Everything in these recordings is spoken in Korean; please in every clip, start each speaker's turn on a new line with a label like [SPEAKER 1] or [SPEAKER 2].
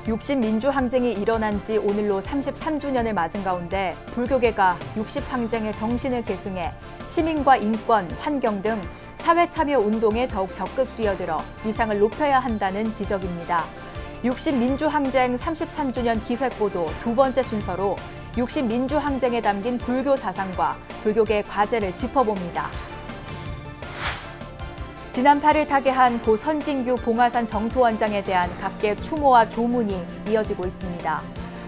[SPEAKER 1] 60민주항쟁이 일어난 지 오늘로 33주년을 맞은 가운데 불교계가 60항쟁의 정신을 계승해 시민과 인권, 환경 등 사회참여 운동에 더욱 적극 뛰어들어 위상을 높여야 한다는 지적입니다. 60민주항쟁 33주년 기획보도 두 번째 순서로 60민주항쟁에 담긴 불교 사상과 불교계 과제를 짚어봅니다. 지난 8일 타계한 고 선진규 봉화산 정토원장에 대한 각계 추모와 조문이 이어지고 있습니다.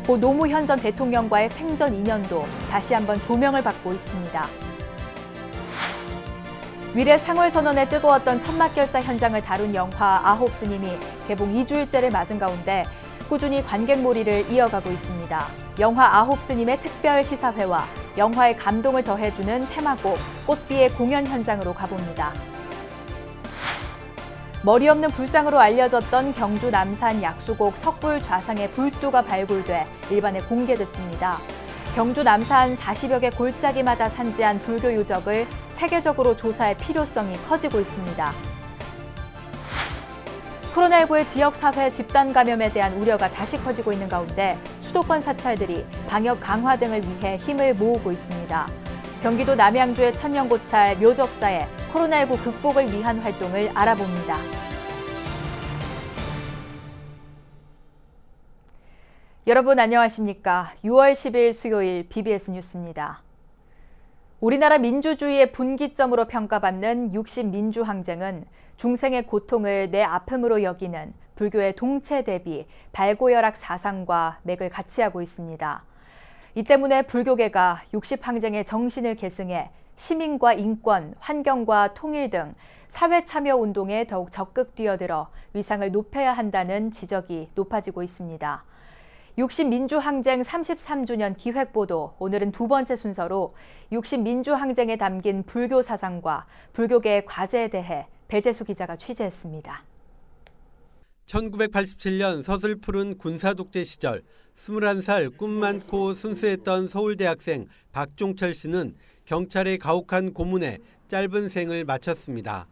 [SPEAKER 1] 고 노무현 전 대통령과의 생전 인연도 다시 한번 조명을 받고 있습니다. 위례 상월선언에 뜨거웠던 천막결사 현장을 다룬 영화 아홉 스님이 개봉 2주일째를 맞은 가운데 꾸준히 관객몰이를 이어가고 있습니다. 영화 아홉 스님의 특별 시사회와 영화의 감동을 더해주는 테마곡 꽃비의 공연 현장으로 가봅니다. 머리 없는 불상으로 알려졌던 경주 남산 약수곡 석불 좌상의 불도가 발굴돼 일반에 공개됐습니다. 경주 남산 40여 개 골짜기마다 산지한 불교 유적을 체계적으로 조사할 필요성이 커지고 있습니다. 코로나19의 지역사회 집단 감염에 대한 우려가 다시 커지고 있는 가운데 수도권 사찰들이 방역 강화 등을 위해 힘을 모으고 있습니다. 경기도 남양주의 천년고찰 묘적사에 코로나19 극복을 위한 활동을 알아봅니다. 여러분 안녕하십니까? 6월 10일 수요일 BBS 뉴스입니다. 우리나라 민주주의의 분기점으로 평가받는 60민주항쟁은 중생의 고통을 내 아픔으로 여기는 불교의 동체 대비 발고열악 사상과 맥을 같이 하고 있습니다. 이 때문에 불교계가 60항쟁의 정신을 계승해 시민과 인권, 환경과 통일 등 사회 참여 운동에 더욱 적극 뛰어들어 위상을 높여야 한다는 지적이 높아지고 있습니다. 60민주항쟁 33주년 기획보도 오늘은 두 번째 순서로 60민주항쟁에 담긴 불교 사상과 불교계의 과제에 대해 배재수 기자가 취재했습니다.
[SPEAKER 2] 1987년 서슬 푸른 군사독재 시절 21살 꿈 많고 순수했던 서울대학생 박종철 씨는 경찰의 가혹한 고문에 짧은 생을 마쳤습니다.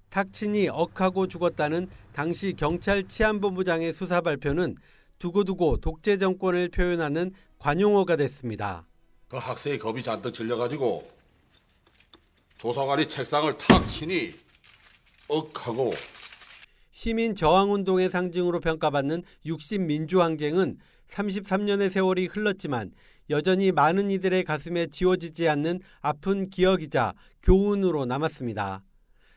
[SPEAKER 2] 탁친이 억하고 죽었다는 당시 경찰 치안본부장의 수사 발표는 두고두고 독재 정권을 표현하는 관용어가 됐습니다.
[SPEAKER 3] 그 학생이 겁이 잔뜩 질려가지고 조사관이 책상을 탁 치니 억하고.
[SPEAKER 2] 시민 저항운동의 상징으로 평가받는 60민주항쟁은 33년의 세월이 흘렀지만 여전히 많은 이들의 가슴에 지워지지 않는 아픈 기억이자 교훈으로 남았습니다.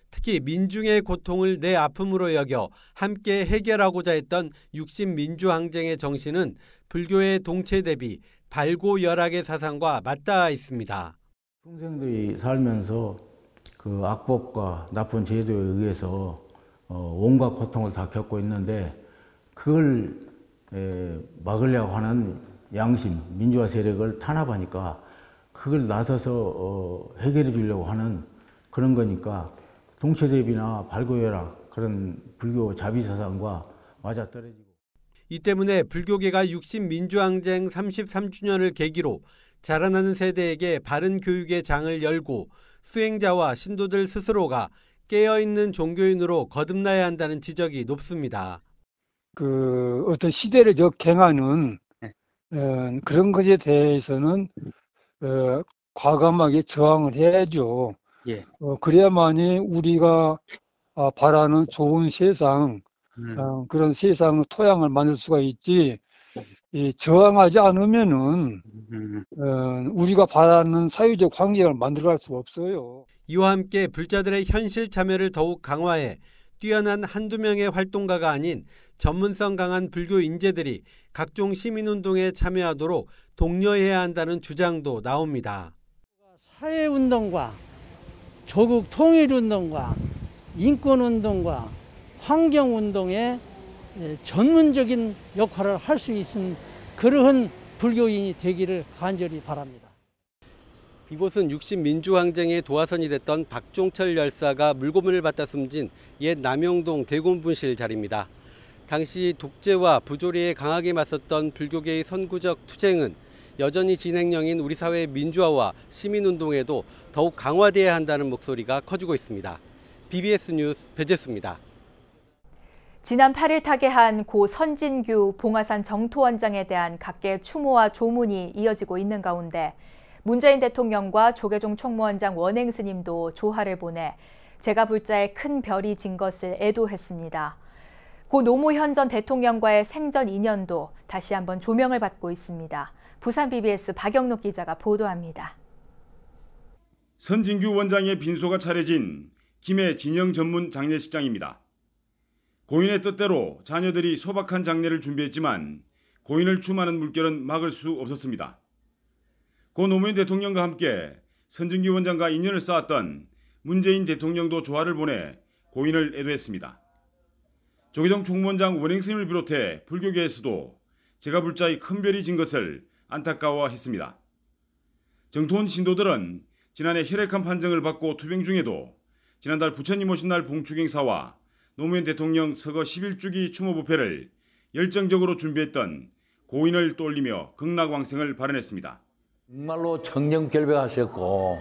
[SPEAKER 2] 특히 민중의 고통을 내 아픔으로 여겨 함께 해결하고자 했던 60민주항쟁의 정신은 불교의 동체 대비 발고열악의 사상과 맞닿아 있습니다.
[SPEAKER 4] 중생들이 살면서 그 악법과 나쁜 제도에 의해서 온갖 고통을 다 겪고 있는데 그걸 막으려고 하는 양심, 민주화 세력을 탄압하니까 그걸 나서서 해결해 주려고 하는 그런 거니까 동체대비나 발고열악 그런 불교 자비사상과 맞아떨어지고.
[SPEAKER 2] 이 때문에 불교계가 60민주항쟁 33주년을 계기로 자라나는 세대에게 바른 교육의 장을 열고 수행자와 신도들 스스로가 깨어있는 종교인으로 거듭나야 한다는 지적이 높습니다.
[SPEAKER 5] 어떤 시대를 역행하는 그런 것에 대해서는 과감하게 저항을 해야죠.
[SPEAKER 6] 예.
[SPEAKER 5] 그래야만이 우리가 바라는 좋은 세상, 그런 세상 토양을 만들 수가 있지. 저항하지 않으면은 우리가 바라는 사회적 환경을 만들어갈 수가 없어요.
[SPEAKER 2] 이와 함께 불자들의 현실 참여를 더욱 강화해 뛰어난 한두 명의 활동가가 아닌 전문성 강한 불교 인재들이 각종 시민운동에 참여하도록 독려해야 한다는 주장도 나옵니다.
[SPEAKER 7] 사회운동과 조국 통일운동과 인권운동과 환경운동에 전문적인 역할을 할 수 있는 그러한 불교인이 되기를 간절히 바랍니다.
[SPEAKER 2] 이곳은 60민주항쟁의 도화선이 됐던 박종철 열사가 물고문을 받다 숨진 옛 남영동 대공분실 자리입니다. 당시 독재와 부조리에 강하게 맞섰던 불교계의 선구적 투쟁은 여전히 진행형인 우리 사회의 민주화와 시민운동에도 더욱 강화돼야 한다는 목소리가 커지고 있습니다. BBS 뉴스 배재수입니다.
[SPEAKER 1] 지난 8일 타계한 고 선진규 봉화산 정토원장에 대한 각계 추모와 조문이 이어지고 있는 가운데 문재인 대통령과 조계종 총무원장 원행 스님도 조화를 보내 제가불자에 큰 별이 진 것을 애도했습니다. 고 노무현 전 대통령과의 생전 인연도 다시 한번 조명을 받고 있습니다. 부산 BBS 박영록 기자가 보도합니다.
[SPEAKER 6] 선진규 원장의 빈소가 차려진 김해 진영 전문 장례식장입니다. 고인의 뜻대로 자녀들이 소박한 장례를 준비했지만 고인을 추모하는 물결은 막을 수 없었습니다. 고 노무현 대통령과 함께 선진규 원장과 인연을 쌓았던 문재인 대통령도 조화를 보내 고인을 애도했습니다. 조계종 총무원장 원행 스님을 비롯해 불교계에서도 제가불자의 큰 별이 진 것을 안타까워했습니다. 정토원 신도들은 지난해 혈액암 판정을 받고 투병 중에도 지난달 부처님 오신 날 봉축 행사와 노무현 대통령 서거 11주기 추모 부패를 열정적으로 준비했던 고인을 떠올리며 극락왕생을 발언했습니다.
[SPEAKER 8] 정말로 청렴결백하셨고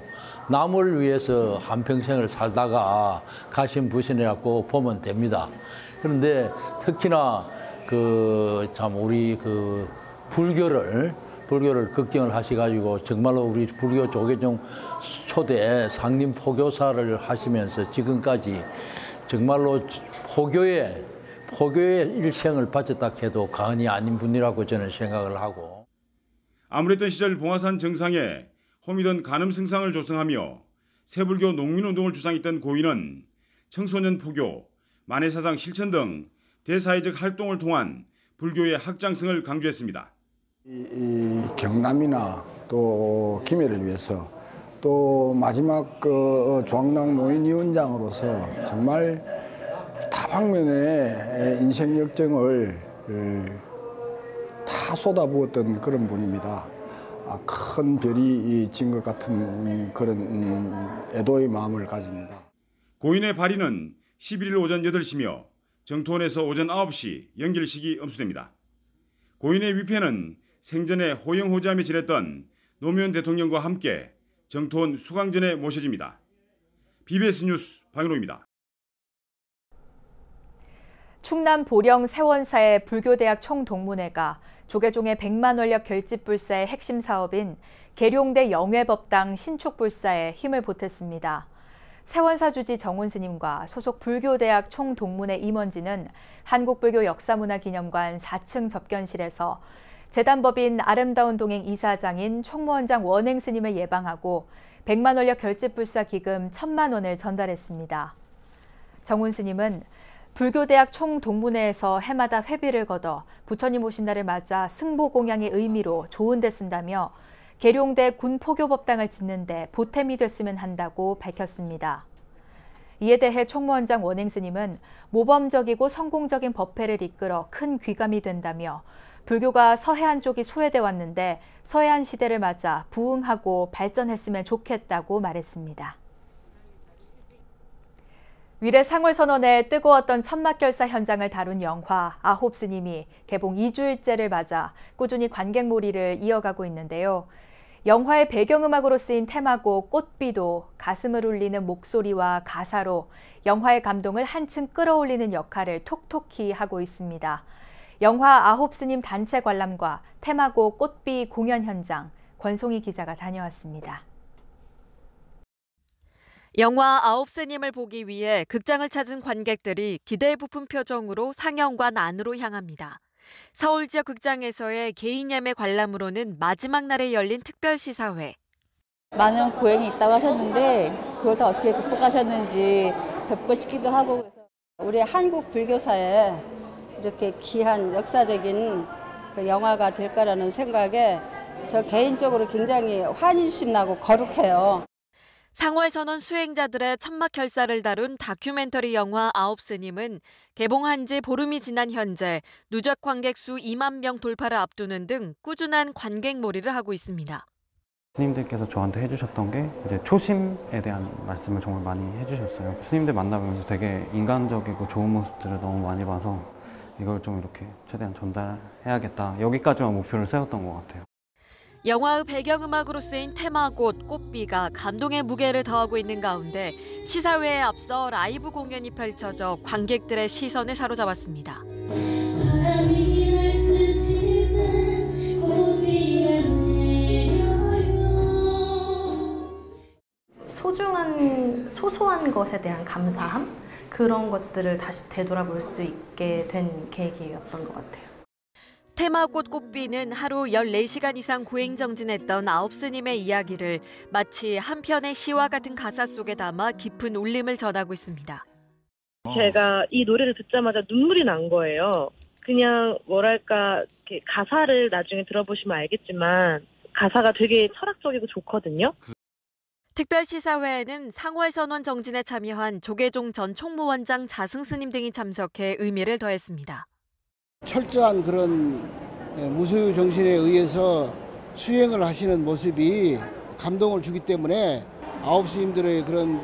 [SPEAKER 8] 남을 위해서 한평생을 살다가 가신 부신이라고 보면 됩니다. 그런데 특히나 우리 불교를 걱정을 하셔가지고 정말로 우리 불교 조계종 초대 상림 포교사를 하시면서 지금까지 정말로 포교의 일생을 바쳤다 해도 과언이 아닌 분이라고 저는 생각을 하고.
[SPEAKER 6] 아무랬던 시절 봉화산 정상에 홈이던 간음승상을 조성하며 새불교 농민운동을 주장했던 고인은 청소년 포교, 만해사상 실천 등 대사회적 활동을 통한 불교의 확장성을 강조했습니다.
[SPEAKER 9] 이 경남이나 또 김해를 위해서 또 마지막 조항당 노인위원장으로서 정말 다방면의 인생 역정을 다 쏟아부었던 그런 분입니다. 큰 별이 진 것 같은 그런 애도의 마음을 가집니다.
[SPEAKER 6] 고인의 발인은 11일 오전 8시며 정토원에서 오전 9시 연결식이 엄수됩니다. 고인의 위패는 생전에 호영호재하며 지냈던 노무현 대통령과 함께 정토원 수강전에 모셔집니다. BBS 뉴스 박인호입니다.
[SPEAKER 1] 충남 보령 세원사의 불교대학 총동문회가 조계종의 100만 원력 결집불사의 핵심 사업인 계룡대 영회법당 신축불사에 힘을 보탰습니다. 세원사 주지 정훈 스님과 소속 불교대학 총동문회 임원진은 한국불교역사문화기념관 4층 접견실에서 재단법인 아름다운 동행 이사장인 총무원장 원행 스님을 예방하고 100만 원력 결집불사 기금 1,000만 원을 전달했습니다. 정훈 스님은 불교대학 총동문회에서 해마다 회비를 걷어 부처님 오신 날을 맞아 승보공양의 의미로 좋은 데 쓴다며 계룡대 군포교법당을 짓는 데 보탬이 됐으면 한다고 밝혔습니다. 이에 대해 총무원장 원행 스님은 모범적이고 성공적인 법회를 이끌어 큰 귀감이 된다며 불교가 서해안 쪽이 소외돼 왔는데 서해안 시대를 맞아 부흥하고 발전했으면 좋겠다고 말했습니다. 위례 상월선원의 뜨거웠던 천막결사 현장을 다룬 영화 아홉 스님이 개봉 2주일째를 맞아 꾸준히 관객몰이를 이어가고 있는데요. 영화의 배경음악으로 쓰인 테마곡 꽃비도 가슴을 울리는 목소리와 가사로 영화의 감동을 한층 끌어올리는 역할을 톡톡히 하고 있습니다. 영화 아홉 스님 단체 관람과 테마곡 꽃비 공연 현장, 권송희 기자가 다녀왔습니다.
[SPEAKER 10] 영화 아홉 스님을 보기 위해 극장을 찾은 관객들이 기대에 부푼 표정으로 상영관 안으로 향합니다. 서울 지역 극장에서의 개인 예매 관람으로는 마지막 날에 열린 특별 시사회.
[SPEAKER 11] 많은 고행이 있다고 하셨는데 그걸 다 어떻게 극복하셨는지 뵙고 싶기도 하고. 그래서
[SPEAKER 12] 우리 한국 불교사에 이렇게 귀한 역사적인 그 영화가 될 거라는 생각에 저 개인적으로 굉장히 환희심 나고 거룩해요.
[SPEAKER 10] 상월선원 수행자들의 천막결사를 다룬 다큐멘터리 영화 아홉 스님은 개봉한 지 보름이 지난 현재 누적 관객 수 2만 명 돌파를 앞두는 등 꾸준한 관객몰이를 하고 있습니다.
[SPEAKER 13] 스님들께서 저한테 해주셨던 게 이제 초심에 대한 말씀을 정말 많이 해주셨어요. 스님들 만나보면서 되게 인간적이고 좋은 모습들을 너무 많이 봐서 이걸 좀 이렇게 최대한 전달해야겠다. 여기까지만 목표를 세웠던 것 같아요.
[SPEAKER 10] 영화의 배경음악으로 쓰인 테마꽃 꽃비가 감동의 무게를 더하고 있는 가운데 시사회에 앞서 라이브 공연이 펼쳐져 관객들의 시선을 사로잡았습니다.
[SPEAKER 14] 소소한 것에 대한 감사함? 그런 것들을 다시 되돌아볼 수 있게 된 계기였던 것 같아요.
[SPEAKER 10] 테마꽃 꽃비는 하루 14시간 이상 고행정진했던 아홉스님의 이야기를 마치 한 편의 시와 같은 가사 속에 담아 깊은 울림을 전하고 있습니다.
[SPEAKER 15] 제가 이 노래를 듣자마자 눈물이 난 거예요. 그냥 뭐랄까 이렇게 가사를 나중에 들어보시면 알겠지만 가사가 되게 철학적이고 좋거든요.
[SPEAKER 10] 특별시사회에는 상월선언 정진에 참여한 조계종 전 총무원장 자승스님 등이 참석해 의미를 더했습니다.
[SPEAKER 16] 철저한 그런 무소유 정신에 의해서 수행을 하시는 모습이 감동을 주기 때문에 아홉스님들의 그런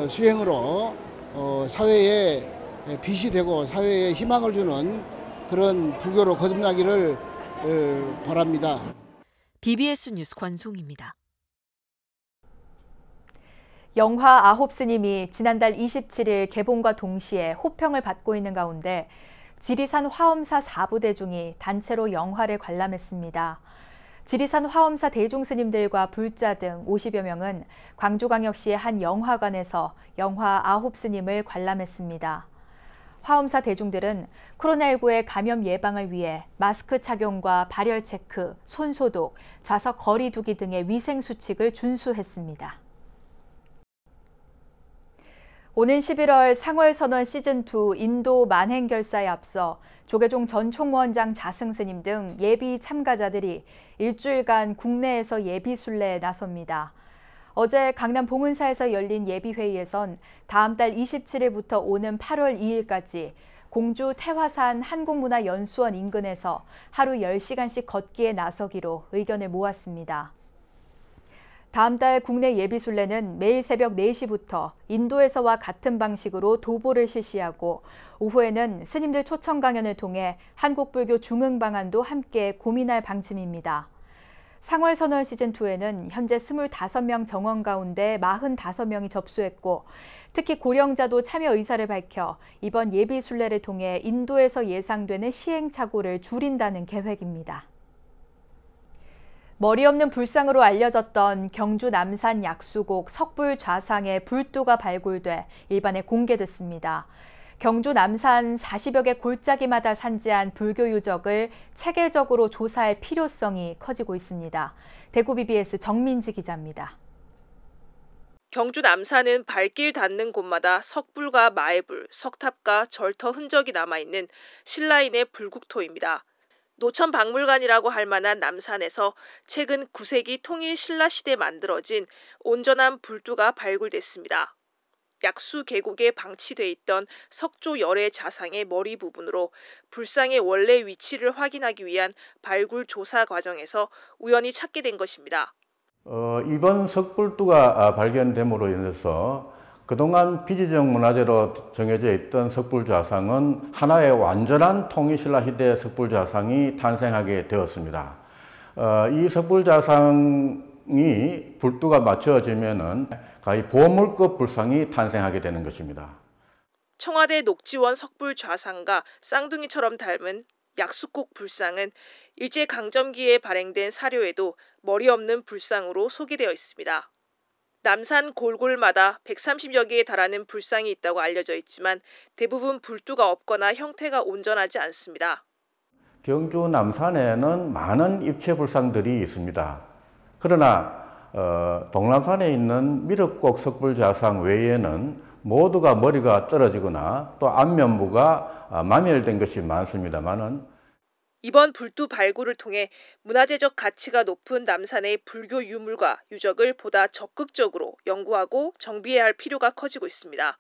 [SPEAKER 16] 수행으로 사회에 빛이 되고 사회에 희망을 주는 그런 불교로 거듭나기를 바랍니다.
[SPEAKER 10] BBS 뉴스 권송입니다.
[SPEAKER 1] 영화 아홉스님이 지난달 27일 개봉과 동시에 호평을 받고 있는 가운데 지리산 화엄사 4부 대중이 단체로 영화를 관람했습니다. 지리산 화엄사 대중스님들과 불자 등 50여 명은 광주광역시의 한 영화관에서 영화 아홉스님을 관람했습니다. 화엄사 대중들은 코로나19의 감염 예방을 위해 마스크 착용과 발열 체크, 손 소독, 좌석 거리 두기 등의 위생 수칙을 준수했습니다. 오는 11월 상월선언 시즌2 인도 만행결사에 앞서 조계종 전 총무원장 자승스님 등 예비 참가자들이 일주일간 국내에서 예비순례에 나섭니다. 어제 강남 봉은사에서 열린 예비회의에선 다음 달 27일부터 오는 8월 2일까지 공주 태화산 한국문화연수원 인근에서 하루 10시간씩 걷기에 나서기로 의견을 모았습니다. 다음 달 국내 예비순례는 매일 새벽 4시부터 인도에서와 같은 방식으로 도보를 실시하고 오후에는 스님들 초청 강연을 통해 한국불교 중흥 방안도 함께 고민할 방침입니다. 상월선언 시즌2에는 현재 25명 정원 가운데 45명이 접수했고 특히 고령자도 참여 의사를 밝혀 이번 예비순례를 통해 인도에서 예상되는 시행착오를 줄인다는 계획입니다. 머리 없는 불상으로 알려졌던 경주 남산 약수곡 석불 좌상의 불두가 발굴돼 일반에 공개됐습니다. 경주 남산 40여 개 골짜기마다 산재한 불교 유적을 체계적으로 조사할 필요성이 커지고 있습니다. 대구 BBS 정민지 기자입니다.
[SPEAKER 17] 경주 남산은 발길 닿는 곳마다 석불과 마애불, 석탑과 절터 흔적이 남아있는 신라인의 불국토입니다. 노천박물관이라고 할 만한 남산에서 최근 9세기 통일 신라 시대에 만들어진 온전한 불두가 발굴됐습니다. 약수 계곡에 방치돼 있던 석조 열애 자상의 머리 부분으로 불상의 원래 위치를 확인하기 위한 발굴 조사 과정에서 우연히 찾게 된 것입니다.
[SPEAKER 18] 이번 석불두가 발견됨으로 인해서 그동안 비지정 문화재로 정해져 있던 석불좌상은 하나의 완전한 통일신라 시대의 석불좌상이 탄생하게 되었습니다. 이 석불좌상이 불두가 맞춰지면은 거의 보물급 불상이 탄생하게 되는 것입니다.
[SPEAKER 17] 청와대 녹지원 석불좌상과 쌍둥이처럼 닮은 약수곡 불상은 일제강점기에 발행된 사료에도 머리 없는 불상으로 소개되어 있습니다. 남산 골골마다 130여 개에 달하는 불상이 있다고 알려져 있지만 대부분 불두가 없거나 형태가 온전하지 않습니다.
[SPEAKER 18] 경주 남산에는 많은 입체 불상들이 있습니다. 그러나 동남산에 있는 미륵곡 석불좌상 외에는 모두가 머리가 떨어지거나 또 안면부가 마멸된 것이 많습니다만은
[SPEAKER 17] 이번 불두 발굴을 통해 문화재적 가치가 높은 남산의 불교 유물과 유적을 보다 적극적으로 연구하고 정비해야 할 필요가 커지고 있습니다.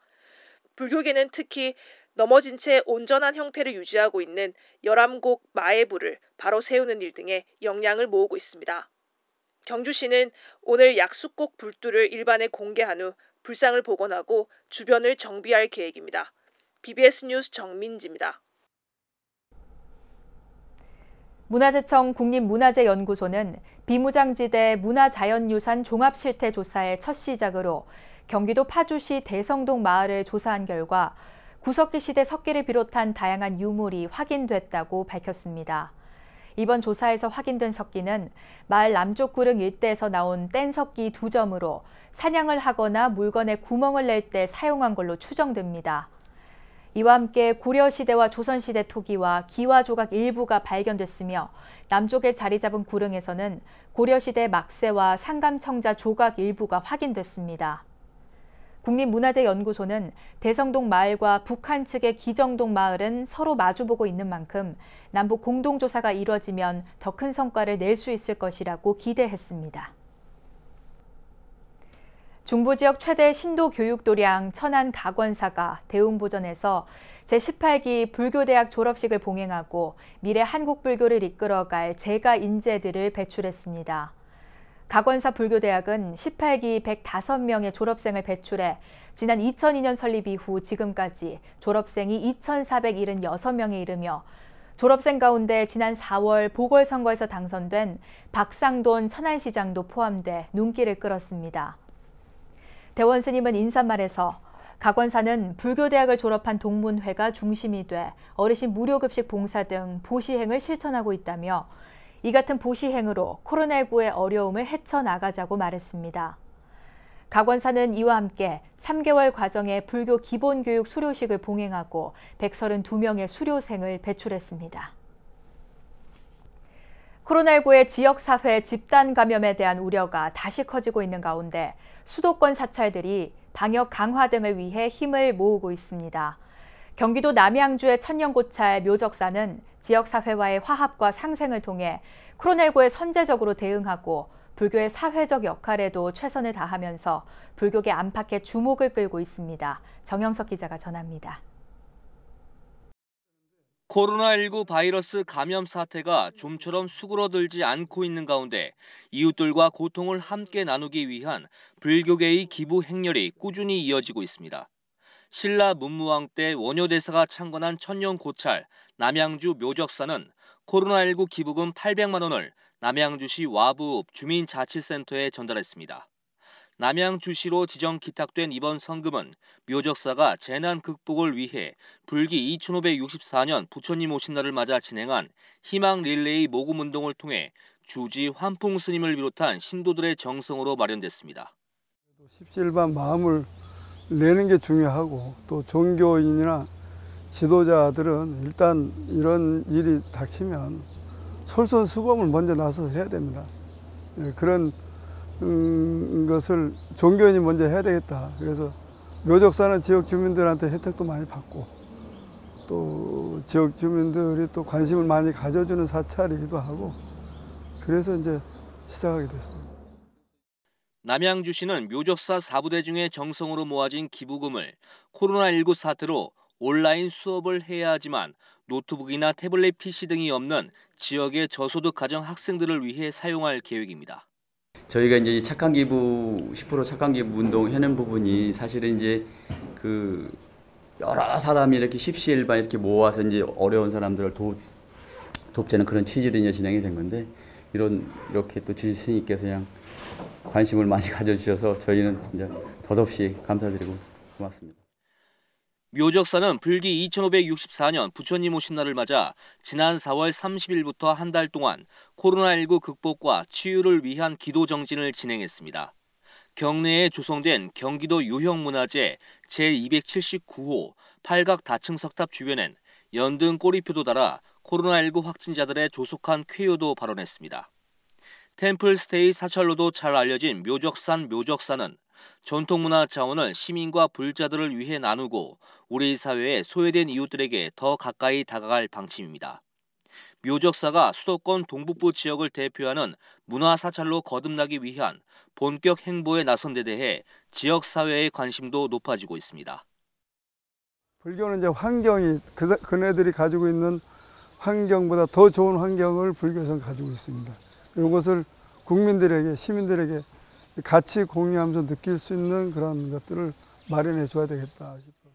[SPEAKER 17] 불교계는 특히 넘어진 채 온전한 형태를 유지하고 있는 열암곡 마애불을 바로 세우는 일 등에 역량을 모으고 있습니다. 경주시는 오늘 약수곡 불두를 일반에 공개한 후 불상을 복원하고 주변을 정비할 계획입니다. BBS 뉴스 정민지입니다.
[SPEAKER 1] 문화재청 국립문화재연구소는 비무장지대 문화자연유산 종합실태조사의 첫 시작으로 경기도 파주시 대성동 마을을 조사한 결과 구석기 시대 석기를 비롯한 다양한 유물이 확인됐다고 밝혔습니다. 이번 조사에서 확인된 석기는 마을 남쪽 구릉 일대에서 나온 뗀석기 2점으로 사냥을 하거나 물건에 구멍을 낼 때 사용한 걸로 추정됩니다. 이와 함께 고려시대와 조선시대 토기와 기와조각 일부가 발견됐으며 남쪽에 자리 잡은 구릉에서는 고려시대 막새와 상감청자 조각 일부가 확인됐습니다. 국립문화재연구소는 대성동 마을과 북한 측의 기정동 마을은 서로 마주보고 있는 만큼 남북 공동조사가 이뤄지면 더 큰 성과를 낼 수 있을 것이라고 기대했습니다. 중부지역 최대 신도교육도량 천안 가권사가 대웅보전에서 제18기 불교대학 졸업식을 봉행하고 미래 한국불교를 이끌어갈 재가 인재들을 배출했습니다. 가권사 불교대학은 18기 105명의 졸업생을 배출해 지난 2002년 설립 이후 지금까지 졸업생이 2,476명에 이르며 졸업생 가운데 지난 4월 보궐선거에서 당선된 박상돈 천안시장도 포함돼 눈길을 끌었습니다. 대원 스님은 인사말에서 가권사는 불교대학을 졸업한 동문회가 중심이 돼 어르신 무료급식 봉사 등 보시행을 실천하고 있다며 이 같은 보시행으로 코로나19의 어려움을 헤쳐나가자고 말했습니다. 가권사는 이와 함께 3개월 과정의 불교 기본교육 수료식을 봉행하고 132명의 수료생을 배출했습니다. 코로나19의 지역사회 집단 감염에 대한 우려가 다시 커지고 있는 가운데 수도권 사찰들이 방역 강화 등을 위해 힘을 모으고 있습니다. 경기도 남양주의 천년고찰 묘적사는 지역사회와의 화합과 상생을 통해 코로나19에 선제적으로 대응하고 불교의 사회적 역할에도 최선을 다하면서 불교계 안팎의 주목을 끌고 있습니다. 정영석 기자가 전합니다.
[SPEAKER 19] 코로나19 바이러스 감염 사태가 좀처럼 수그러들지 않고 있는 가운데 이웃들과 고통을 함께 나누기 위한 불교계의 기부 행렬이 꾸준히 이어지고 있습니다. 신라 문무왕 때 원효대사가 창건한 천년고찰 남양주 묘적사는 코로나19 기부금 800만 원을 남양주시 와부읍 주민자치센터에 전달했습니다. 남양주시로 지정 기탁된 이번 성금은 묘적사가 재난 극복을 위해 불기 2564년 부처님 오신 날을 맞아 진행한 희망 릴레이 모금 운동을 통해 주지 환풍 스님을 비롯한 신도들의 정성으로 마련됐습니다.
[SPEAKER 20] 십시일반 마음을 내는 게 중요하고 또 종교인이나 지도자들은 일단 이런 일이 닥치면 솔선수범을 먼저 나서서 해야 됩니다. 그런 것을 종교인이 먼저 해야 되겠다. 그래서 묘적사는 지역 주민들한테 혜택도 많이 받고 또 지역 주민들이 또 관심을 많이 가져주는 사찰이기도 하고 그래서 이제 시작하게 됐습니다.
[SPEAKER 19] 남양주시는 묘적사 4부대 중에 정성으로 모아진 기부금을 코로나19 사태로 온라인 수업을 해야 하지만 노트북이나 태블릿 PC 등이 없는 지역의 저소득 가정 학생들을 위해 사용할 계획입니다.
[SPEAKER 21] 저희가 이제 착한 기부 10% 착한 기부 운동 해낸 부분이 사실은 이제 그 여러 사람이 이렇게 십시일반 이렇게 모아서 이제 어려운 사람들을 돕자는 그런 취지로 이제 진행이 된 건데 이렇게 또 주지스님께서 그냥 관심을 많이 가져주셔서 저희는 진짜 덧없이 감사드리고 고맙습니다.
[SPEAKER 19] 묘적사는 불기 2564년 부처님 오신 날을 맞아 지난 4월 30일부터 한 달 동안 코로나19 극복과 치유를 위한 기도 정진을 진행했습니다. 경내에 조성된 경기도 유형문화재 제279호 팔각 다층석탑 주변엔 연등 꼬리표도 달아 코로나19 확진자들의 조속한 쾌유도 발언했습니다. 템플스테이 사찰로도 잘 알려진 묘적산 묘적사는 전통문화 자원을 시민과 불자들을 위해 나누고 우리 사회에 소외된 이웃들에게 더 가까이 다가갈 방침입니다. 묘적사가 수도권 동북부 지역을 대표하는 문화사찰로 거듭나기 위한 본격 행보에 나선 데 대해 지역사회의 관심도 높아지고 있습니다.
[SPEAKER 20] 불교는 이제 환경이 그네들이 가지고 있는 환경보다 더 좋은 환경을 불교에서는 가지고 있습니다. 이것을 국민들에게 시민들에게 같이 공유하면서 느낄 수 있는 그런 것들을 마련해 줘야 되겠다 싶어요.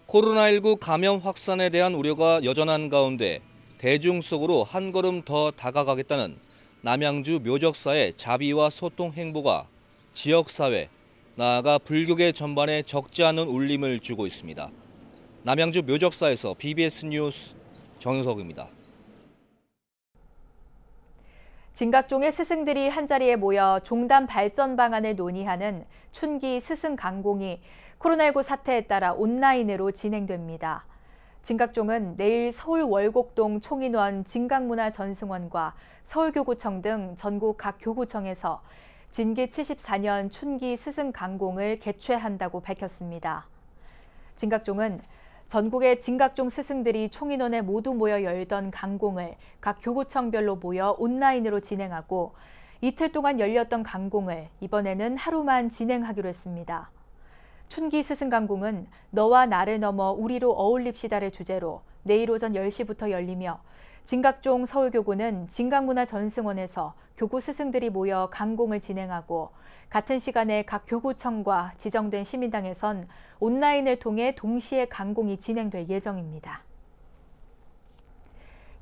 [SPEAKER 19] 코로나19 감염 확산에 대한 우려가 여전한 가운데 대중 속으로 한 걸음 더 다가가겠다는 남양주 묘적사의 자비와 소통 행보가 지역사회, 나아가 불교계 전반에 적지 않은 울림을 주고 있습니다. 남양주 묘적사에서 BBS 뉴스 정유석입니다.
[SPEAKER 1] 진각종의 스승들이 한자리에 모여 종단 발전 방안을 논의하는 춘기 스승 강공이 코로나19 사태에 따라 온라인으로 진행됩니다. 진각종은 내일 서울 월곡동 총인원 진각문화전승원과 서울교구청 등 전국 각 교구청에서 진기 74년 춘기 스승 강공을 개최한다고 밝혔습니다. 진각종은 전국의 진각종 스승들이 총인원에 모두 모여 열던 강공을 각 교구청별로 모여 온라인으로 진행하고 이틀 동안 열렸던 강공을 이번에는 하루만 진행하기로 했습니다. 춘기 스승 강공은 너와 나를 넘어 우리로 어울립시다를 주제로 내일 오전 10시부터 열리며 진각종 서울교구는 진각문화전승원에서 교구 스승들이 모여 강공을 진행하고 같은 시간에 각 교구청과 지정된 시민당에선 온라인을 통해 동시에 강공이 진행될 예정입니다.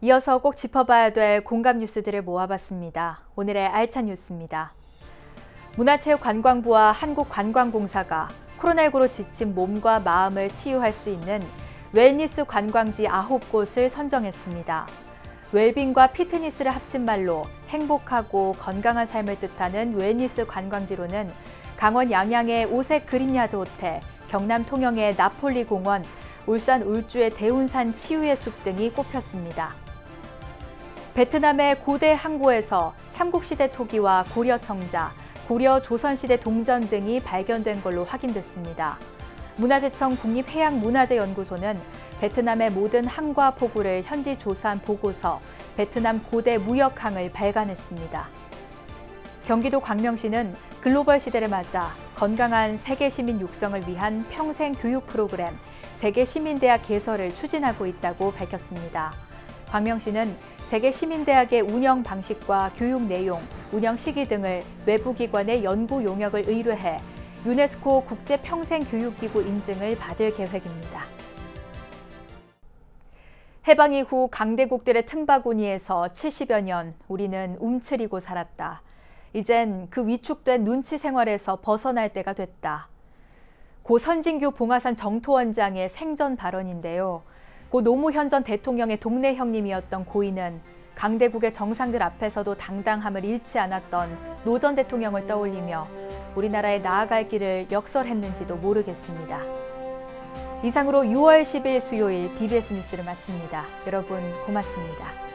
[SPEAKER 1] 이어서 꼭 짚어봐야 될 공감 뉴스들을 모아봤습니다. 오늘의 알찬 뉴스입니다. 문화체육관광부와 한국관광공사가 코로나19로 지친 몸과 마음을 치유할 수 있는 웰니스 관광지 9곳을 선정했습니다. 웰빙과 피트니스를 합친 말로 행복하고 건강한 삶을 뜻하는 웰니스 관광지로는 강원 양양의 오색 그린야드 호텔, 경남 통영의 나폴리 공원, 울산 울주의 대운산 치유의 숲 등이 꼽혔습니다. 베트남의 고대 항구에서 삼국시대 토기와 고려 청자, 고려 조선시대 동전 등이 발견된 걸로 확인됐습니다. 문화재청 국립해양문화재연구소는 베트남의 모든 항과 포구를 현지 조사한 보고서 베트남 고대 무역항을 발간했습니다. 경기도 광명시는 글로벌 시대를 맞아 건강한 세계 시민 육성을 위한 평생 교육 프로그램 세계시민대학 개설을 추진하고 있다고 밝혔습니다. 광명시는 세계시민대학의 운영 방식과 교육 내용, 운영 시기 등을 외부 기관의 연구 용역을 의뢰해 유네스코 국제평생교육기구 인증을 받을 계획입니다. 해방 이후 강대국들의 틈바구니에서 70여 년 우리는 움츠리고 살았다. 이젠 그 위축된 눈치 생활에서 벗어날 때가 됐다. 고 선진규 봉화산 정토원장의 생전 발언인데요. 고 노무현 전 대통령의 동네 형님이었던 고인은 강대국의 정상들 앞에서도 당당함을 잃지 않았던 노 전 대통령을 떠올리며 우리나라의 나아갈 길을 역설했는지도 모르겠습니다. 이상으로 6월 10일 수요일 BBS 뉴스를 마칩니다. 여러분 고맙습니다.